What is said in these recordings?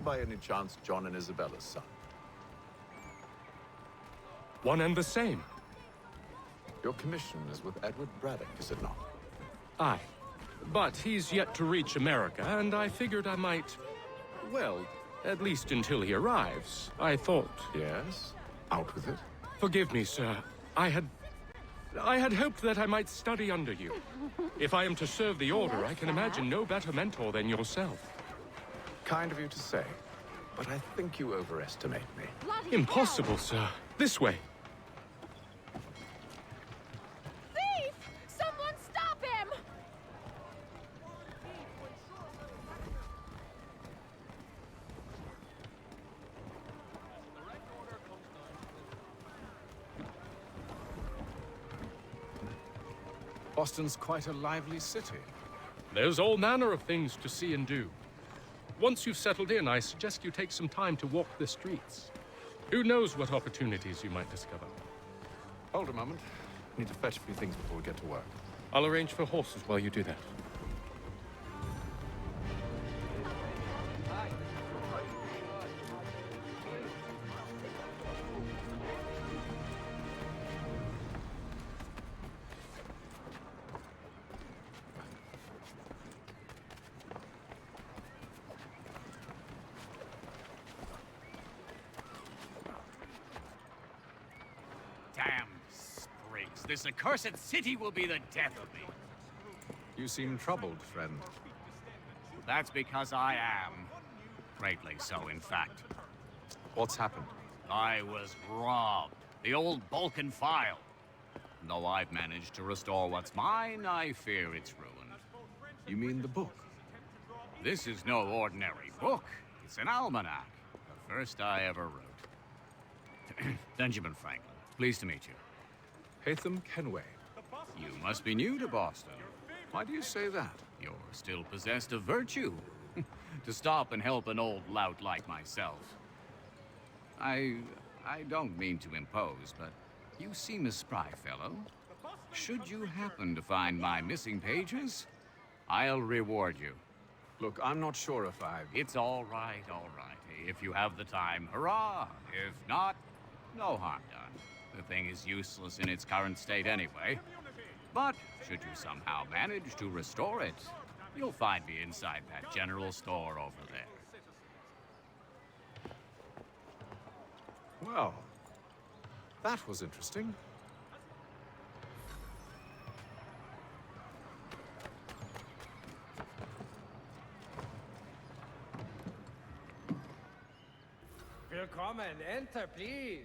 by any chance John and Isabella's son? One and the same. Your commission is with Edward Braddock, is it not? Aye. But he's yet to reach America, and I figured I might... Well, at least until he arrives, I thought. Yes? Out with it. Forgive me, sir. I had hoped that I might study under you. If I am to serve the Order, I can imagine no better mentor than yourself. Kind of you to say, but I think you overestimate me. Impossible, sir. This way. Thief! Someone stop him! Boston's quite a lively city. There's all manner of things to see and do. Once you've settled in, I suggest you take some time to walk the streets. Who knows what opportunities you might discover. Hold a moment. Need to fetch a few things before we get to work. I'll arrange for horses while you do that. Damn sprigs. This accursed city will be the death of me. You seem troubled, friend. That's because I am. Greatly so, in fact. What's happened? I was robbed. The old Balkan file. Though I've managed to restore what's mine, I fear it's ruined. You mean the book? This is no ordinary book. It's an almanac. The first I ever wrote. Benjamin Franklin. Pleased to meet you. Hatham Kenway. You must be new to Boston. Why do you say that? You're still possessed of virtue. To stop and help an old lout like myself. I don't mean to impose, but you seem a spry fellow. Should you happen to find my missing pages, I'll reward you. Look, I'm not sure if I... It's all right, all right. If you have the time, hurrah! If not, no harm done. The thing is useless in its current state anyway. But should you somehow manage to restore it, you'll find me inside that general store over there. Well, that was interesting. Willkommen, enter, please.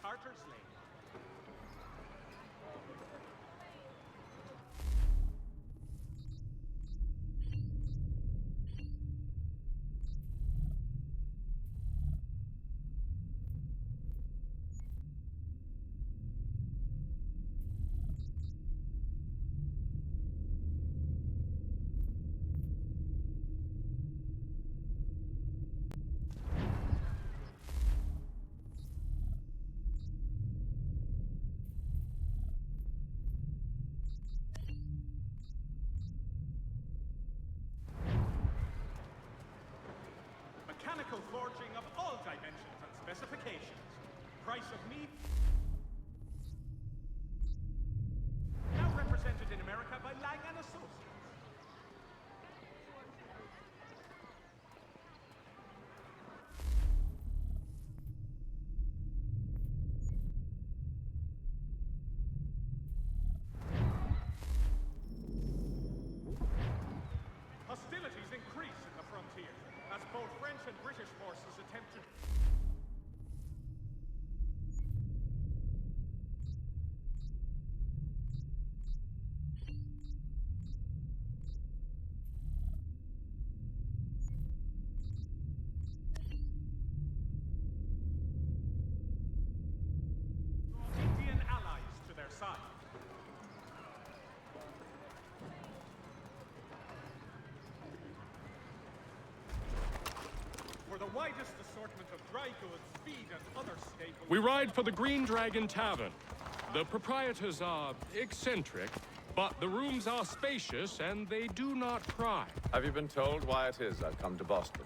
Carter's Lane. Mechanical forging of all dimensions and specifications. Price of meat. Now represented in America by Lang & Associates. Hostilities increase in the frontier, as both French and British forces attempt to... widest assortment of dry goods, feed, and other staples. We ride for the Green Dragon Tavern. The proprietors are eccentric, but the rooms are spacious and they do not pry. Have you been told why it is I've come to Boston?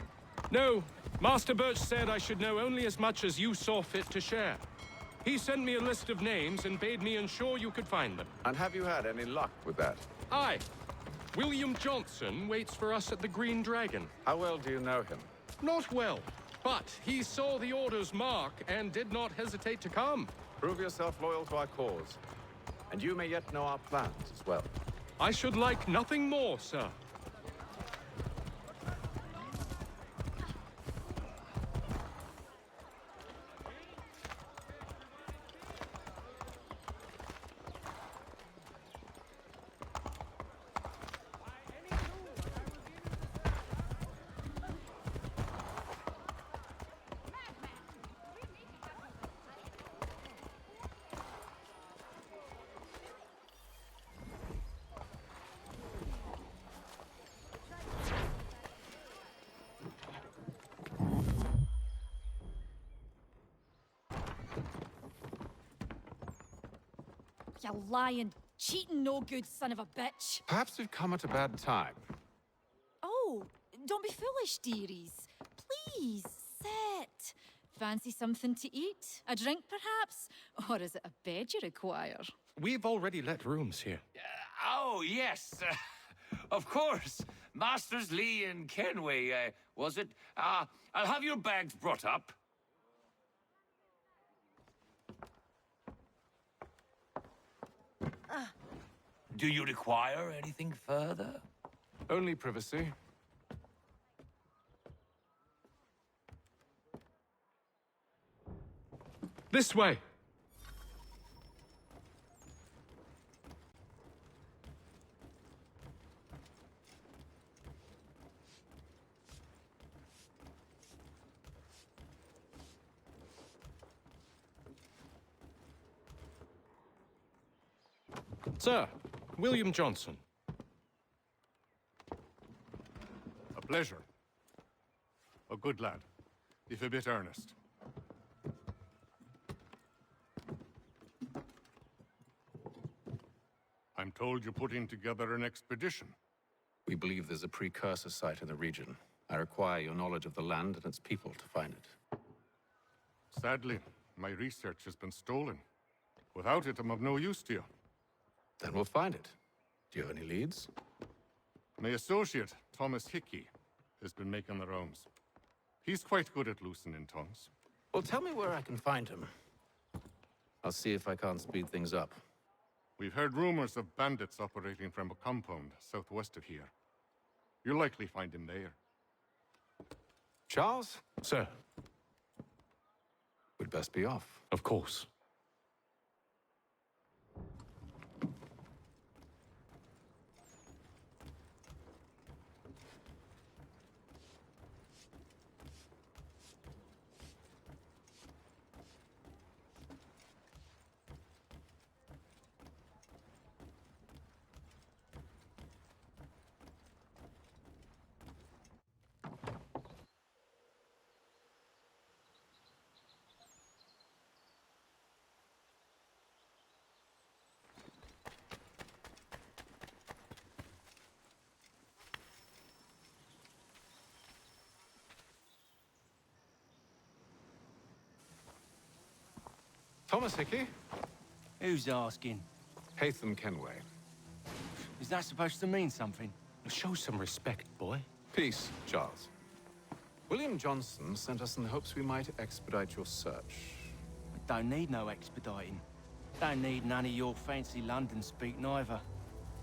No, Master Birch said I should know only as much as you saw fit to share. He sent me a list of names and bade me ensure you could find them. And have you had any luck with that? Aye. William Johnson waits for us at the Green Dragon. How well do you know him? Not well, but he saw the order's mark and did not hesitate to come. Prove yourself loyal to our cause. And you may yet know our plans as well. I should like nothing more, sir. You lying, cheating, no good son of a bitch. Perhaps we've come at a bad time. Oh, don't be foolish, dearies. Please, sit. Fancy something to eat? A drink, perhaps? Or is it a bed you require? We've already let rooms here. Oh, yes. Of course. Masters Lee and Kenway, was it? I'll have your bags brought up. Do you require anything further? Only privacy. This way. Sir, William Johnson. A pleasure. A good lad, if a bit earnest. I'm told you're putting together an expedition. We believe there's a precursor site in the region. I require your knowledge of the land and its people to find it. Sadly, my research has been stolen. Without it, I'm of no use to you. Then we'll find it. Do you have any leads? My associate, Thomas Hickey, has been making the rounds. He's quite good at loosening tongues. Well, tell me where I can find him. I'll see if I can't speed things up. We've heard rumors of bandits operating from a compound southwest of here. You'll likely find him there. Charles? Sir, We'd best be off. of course. Thomas Hickey? Who's asking? Haytham Kenway. Is that supposed to mean something? Show some respect, boy. Peace, Charles. William Johnson sent us in the hopes we might expedite your search. I don't need no expediting. Don't need none of your fancy London speak neither.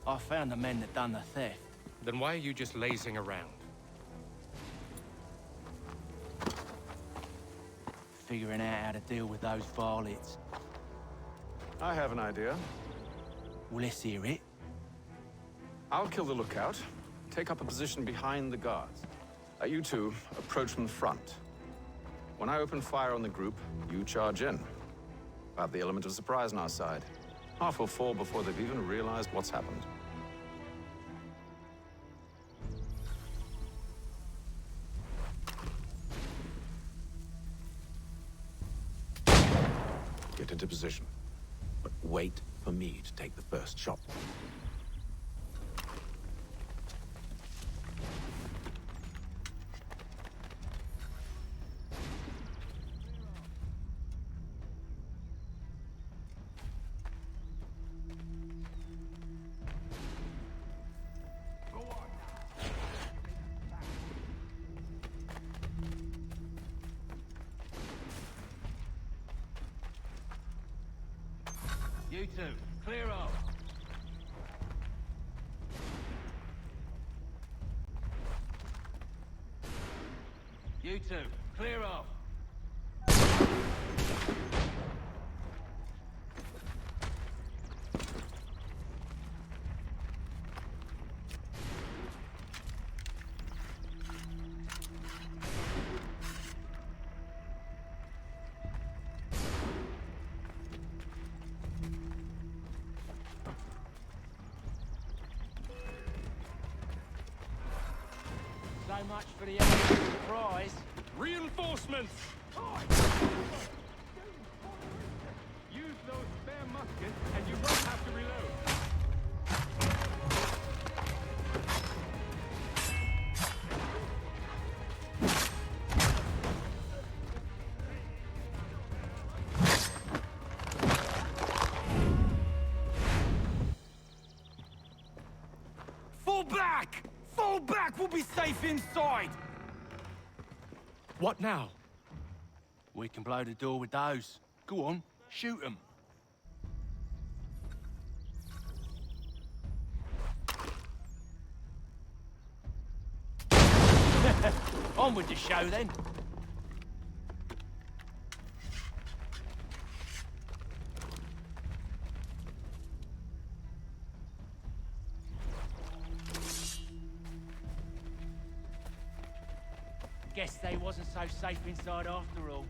I found the men that done the theft. Then why are you just lazing around? Figuring out how to deal with those varlets. I have an idea. Well, let's hear it. I'll kill the lookout, take up a position behind the guards. You two approach from the front. When I open fire on the group, you charge in. I have the element of surprise on our side. Half will fall before they've even realized what's happened. Get into position. But wait for me to take the first shot. You two, clear off. You two, clear off. So much for the element of surprise. Reinforcements! Use those spare muskets and you won't have to reload. Fall back! Fall back! We'll be safe inside! What now? We can blow the door with those. Go on, shoot them. On with the show then. Guess they wasn't so safe inside after all.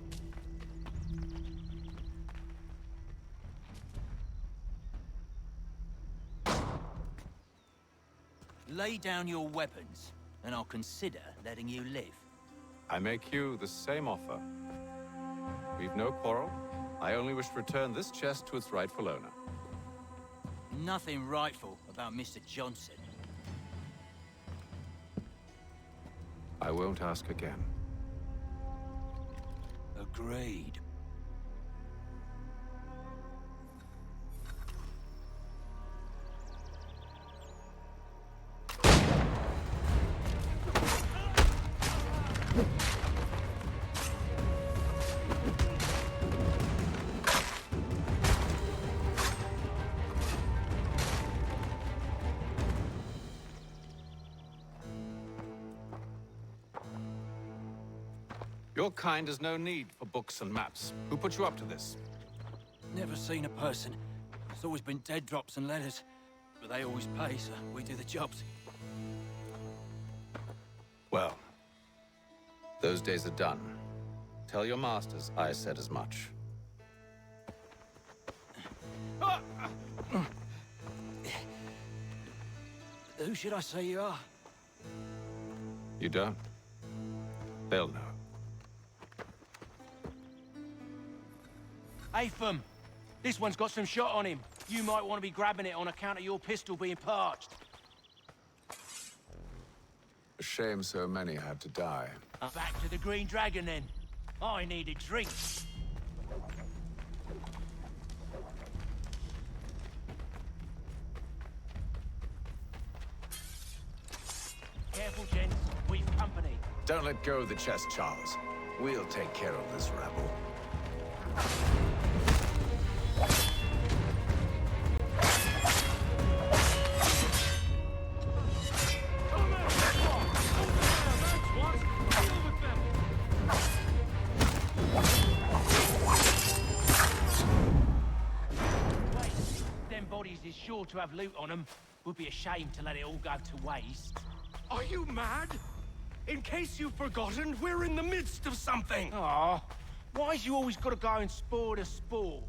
Lay down your weapons, and I'll consider letting you live. I make you the same offer. We've no quarrel. I only wish to return this chest to its rightful owner. Nothing rightful about Mr. Johnson. I won't ask again. Agreed. Your kind has no need for books and maps. Who put you up to this? Never seen a person. It's always been dead drops and letters. But they always pay, so we do the jobs. Well, those days are done. Tell your masters I said as much. Who should I say you are? You don't? They'll know. Atham, this one's got some shot on him. You might want to be grabbing it on account of your pistol being parched. A shame so many had to die. Back to the Green Dragon then. I need a drink. Careful, gents. We've company. Don't let go of the chest, Charles. We'll take care of this rabble. Them bodies is sure to have loot on them. Would be a shame to let it all go to waste. Are you mad? In case you've forgotten, we're in the midst of something! Aw, why's you always gotta go and spoil the sport?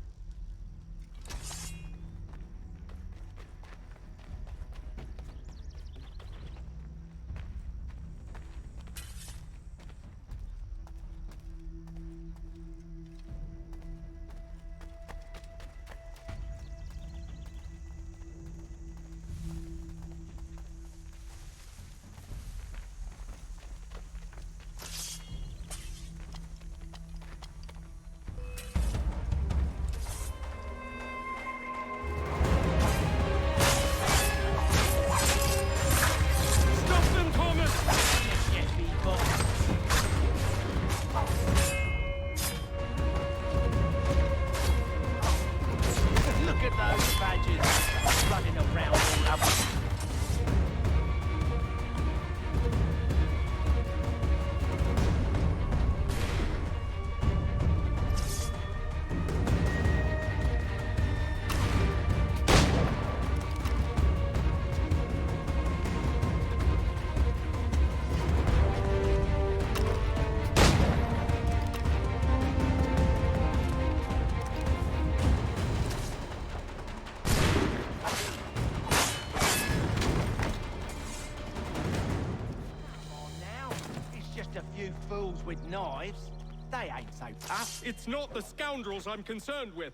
just a few fools with knives. They ain't so tough. It's not the scoundrels I'm concerned with.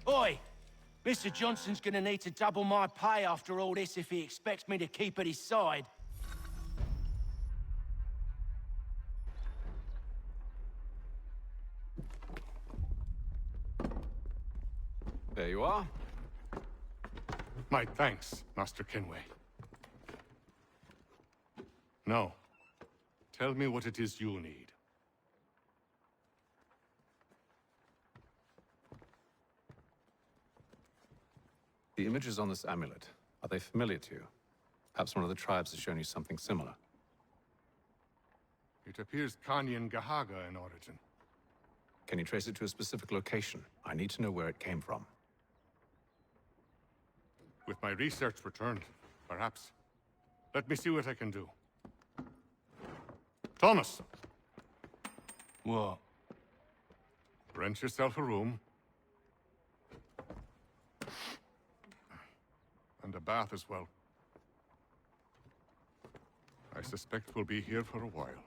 Oi! Mr. Johnson's gonna need to double my pay after all this if he expects me to keep at his side. There you are. My thanks, Master Kenway. Now, tell me what it is you need. The images on this amulet, are they familiar to you? Perhaps one of the tribes has shown you something similar. It appears Kanyan Gahaga in origin. Can you trace it to a specific location? I need to know where it came from. With my research returned, perhaps. Let me see what I can do. Thomas! What? Rent yourself a room. And a bath as well. I suspect we'll be here for a while.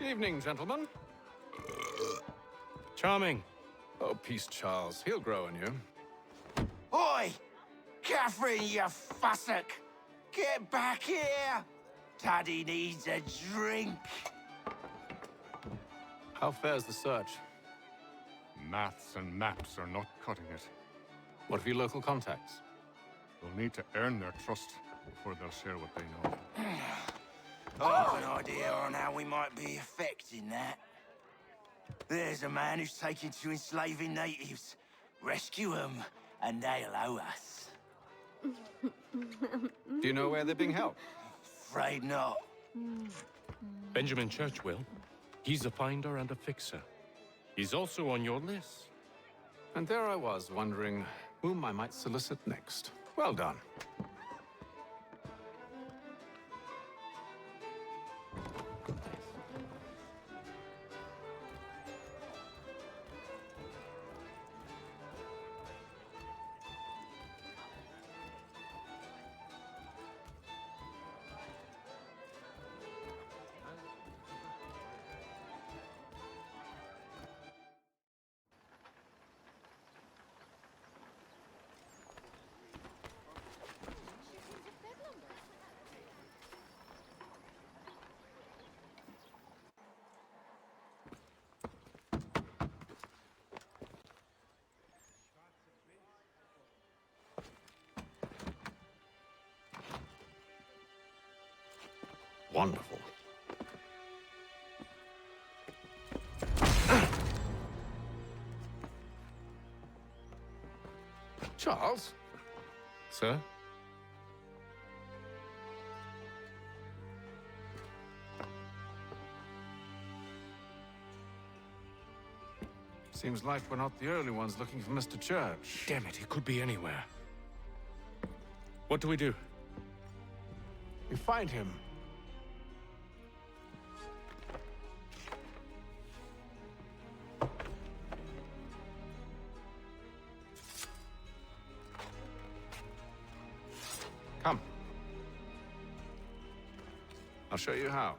Evening, gentlemen. Charming. Oh, peace, Charles. He'll grow on you. Oi! Catherine, you fussock! Get back here! Daddy needs a drink. How fares the search? Maths and maps are not cutting it. What of your local contacts? We'll need to earn their trust before they'll share what they know. I've an idea on how we might be affecting that. There's a man who's taken to enslaving natives. Rescue them, and they'll owe us. Do you know where they're being held? Afraid not. Benjamin Church will. He's a finder and a fixer. He's also on your list. And there I was, wondering whom I might solicit next. Well done. Wonderful. Charles? Sir? Seems like we're not the only ones looking for Mr. Church. Damn it, he could be anywhere. What do we do? We find him. Come. I'll show you how.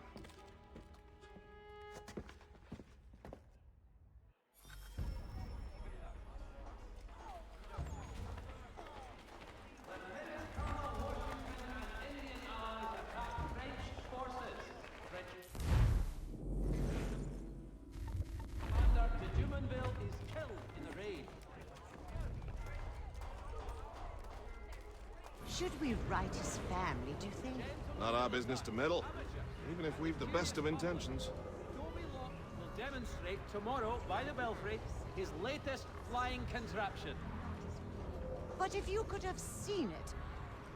Should we write his family, do you think? Not our business to meddle, even if we've the best of intentions. Will demonstrate tomorrow by the Belfry his latest flying contraption. But if you could have seen it,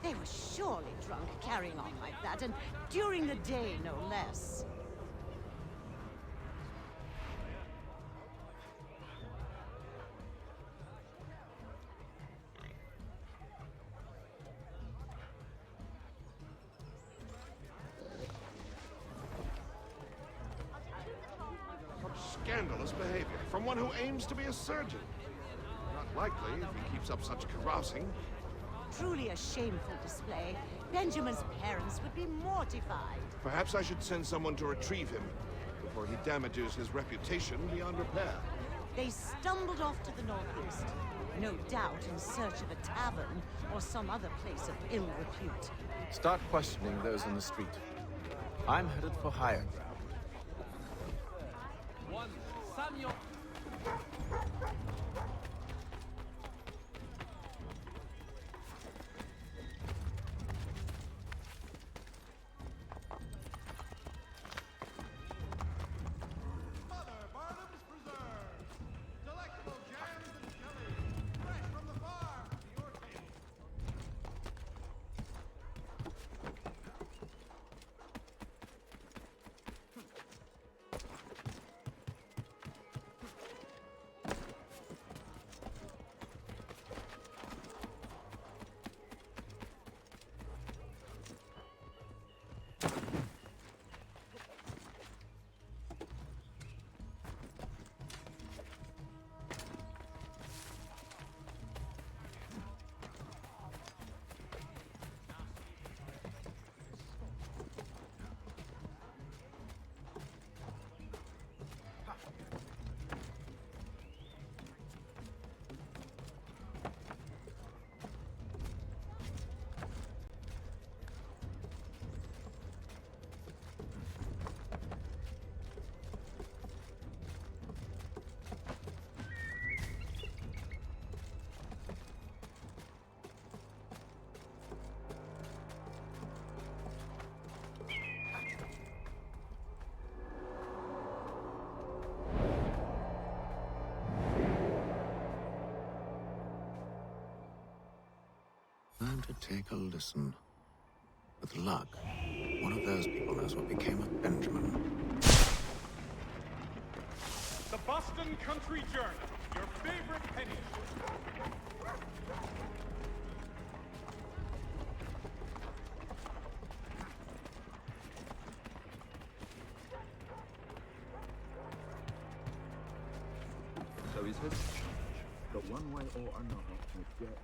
they were surely drunk carrying on like that, and during the day, no less. Scandalous behavior from one who aims to be a surgeon. Not likely if he keeps up such carousing. Truly a shameful display. Benjamin's parents would be mortified. Perhaps I should send someone to retrieve him before he damages his reputation beyond repair. They stumbled off to the northeast, no doubt in search of a tavern or some other place of ill repute. Start questioning those in the street. I'm headed for higher ground. One Samuel. Time to take a listen. With luck, one of those people knows what became of Benjamin. The Boston Country Journal, your favorite penny. So he's headed to church, but one way or another will get...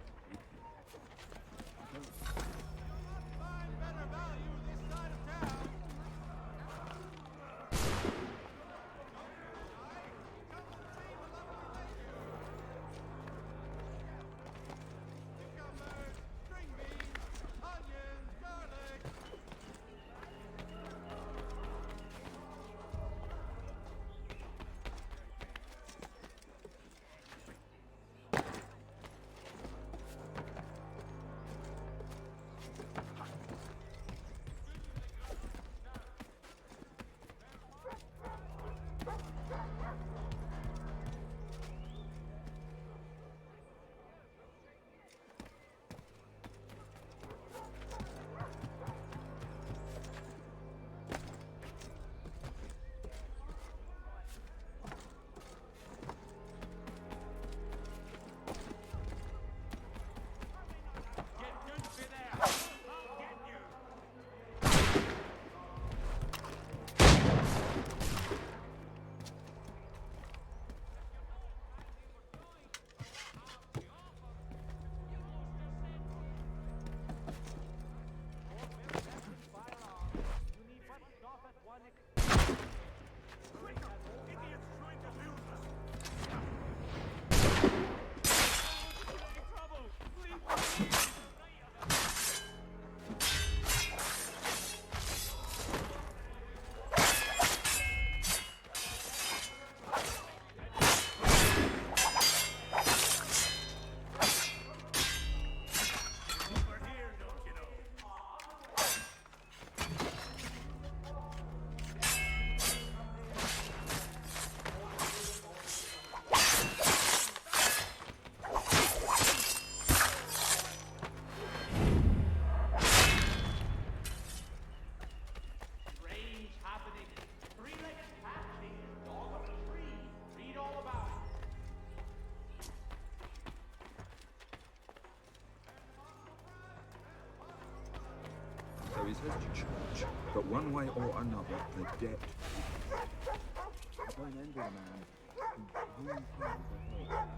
So he says to church, but one way or another, the debt. I don't envy a man whose green times ahead.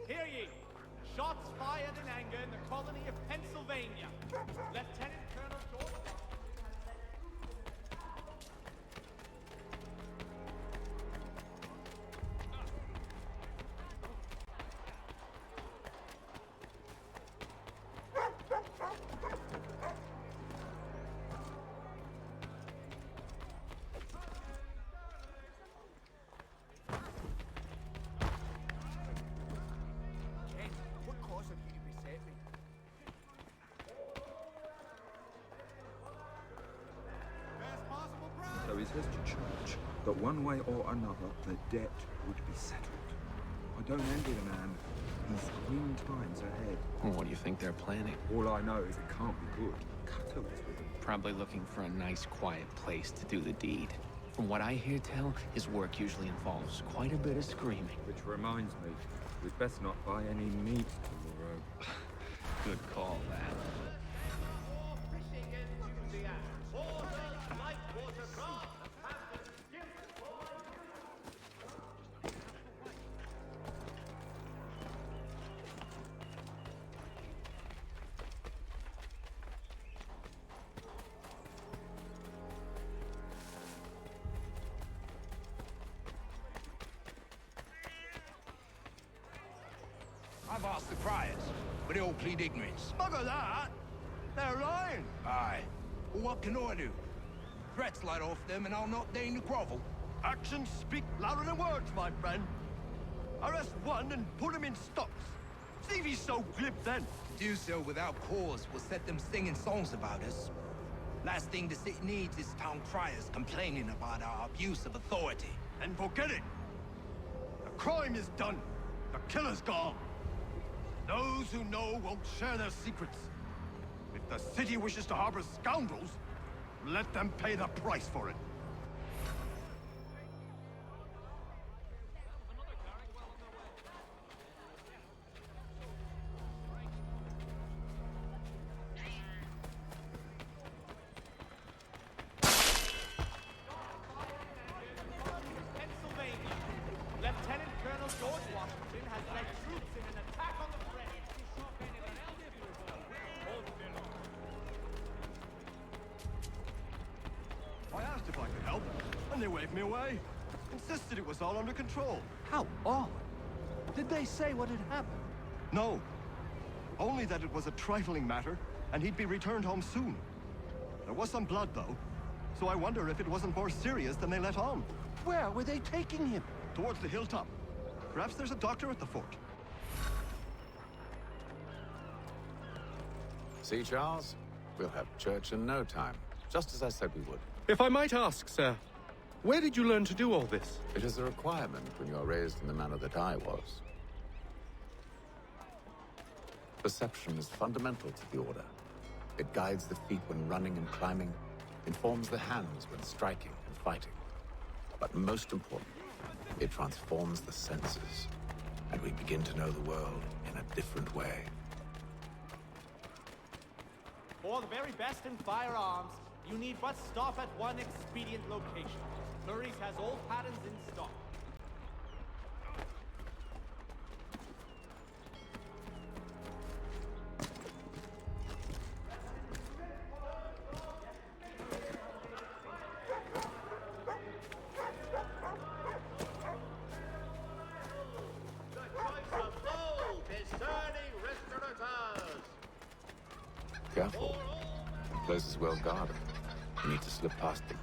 Hear ye! Shots fired in anger in the colony of Pennsylvania. Lieutenant Colonel George... What cause have you to beset me? Best possible price! So he says to church, but one way or another, the debt would be settled. I don't envy the man whose green times ahead. What do you think they're planning? All I know is it can't be good. Cut with him. Probably looking for a nice, quiet place to do the deed. From what I hear tell, his work usually involves quite a bit of screaming. Which reminds me, we'd best not buy any meat tomorrow. Good call, that. I've asked the criers, but they all plead ignorance. Bugger that! They're lying! Aye. Well, what can I do? Threats light off them and I'll not deign to grovel. Actions speak louder than words, my friend. Arrest one and put him in stocks. See if he's so glib then. Do so without cause will set them singing songs about us. Last thing the city needs is town criers complaining about our abuse of authority. And forget it. The crime is done. The killer's gone. Those who know won't share their secrets. If the city wishes to harbor scoundrels, let them pay the price for it. Pennsylvania. Lieutenant Colonel George Washington has led troops in an attack on the French. I asked if I could help, and they waved me away. Insisted it was all under control. How odd. Did they say what had happened? No. Only that it was a trifling matter, and he'd be returned home soon. There was some blood, though, so I wonder if it wasn't more serious than they let on. Where were they taking him? Towards the hilltop. Perhaps there's a doctor at the fort. See, Charles? We'll have church in no time, just as I said we would. If I might ask, sir, where did you learn to do all this? It is a requirement when you are raised in the manner that I was. Perception is fundamental to the Order. It guides the feet when running and climbing, informs the hands when striking and fighting. But most important, it transforms the senses, and we begin to know the world in a different way. For the very best in firearms, you need but stop at one expedient location. Murray's has all patterns in stock. Careful. The place is well guarded. You need to slip past them.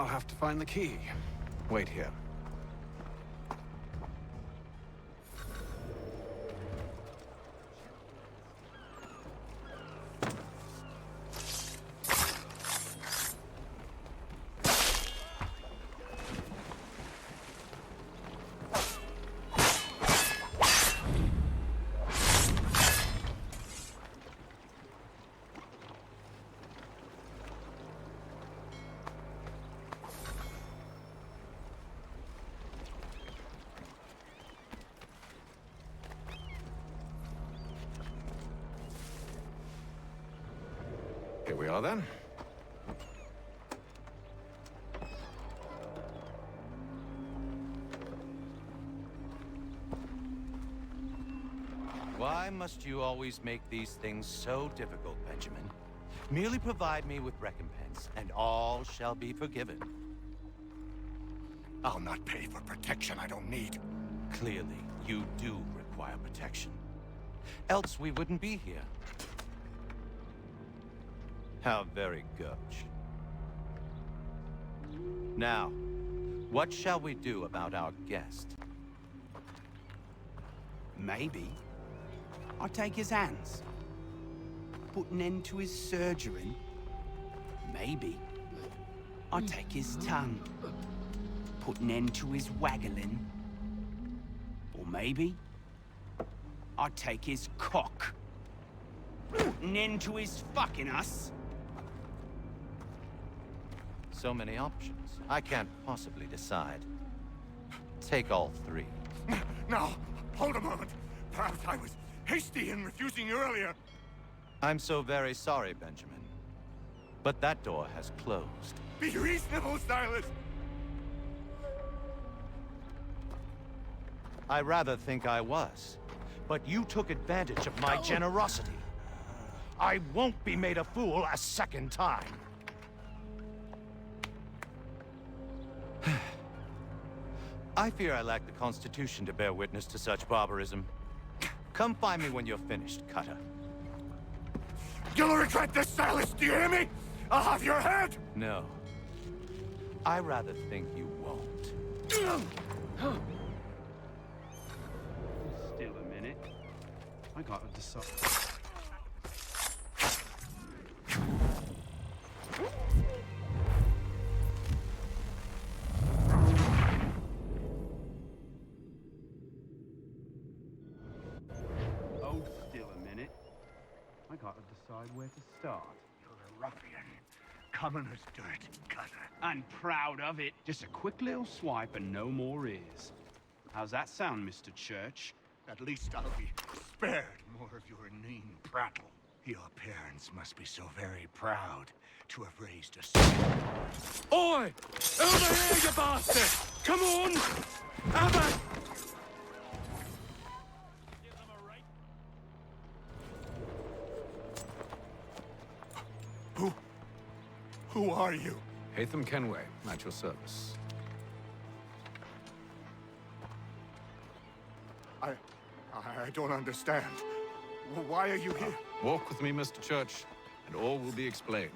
I'll have to find the key. Wait here. Here we are, then. Why must you always make these things so difficult, Benjamin? Merely provide me with recompense, and all shall be forgiven. I'll not pay for protection I don't need. Clearly, you do require protection. Else we wouldn't be here. How very gauche. Now, what shall we do about our guest? Maybe I'll take his hands. Put an end to his surgery. Maybe I'll take his tongue. Put an end to his waggling. Or maybe I'll take his cock. Put an end to his fucking us. So many options. I can't possibly decide. Take all three. Now, hold a moment. Perhaps I was hasty in refusing you earlier. I'm so very sorry, Benjamin. But that door has closed. Be reasonable, Silas! I rather think I was. But you took advantage of my generosity. I won't be made a fool a second time. I fear I lack the constitution to bear witness to such barbarism. Come find me when you're finished, Cutter. You'll regret this, Silas, do you hear me? I'll have your head! No. I rather think you won't. Still a minute. I gotta decide. I gotta decide where to start. You're a ruffian. Commoner's dirt, Cutter. I'm proud of it. Just a quick little swipe and no more is. How's that sound, Mr. Church? At least I'll be spared more of your inane prattle. Your parents must be so very proud to have raised a son. Oi! Over here, you bastard! Come on! Abba! Who are you? Hatham Kenway, at your service. I don't understand. Why are you here? Walk with me, Mr. Church, and all will be explained.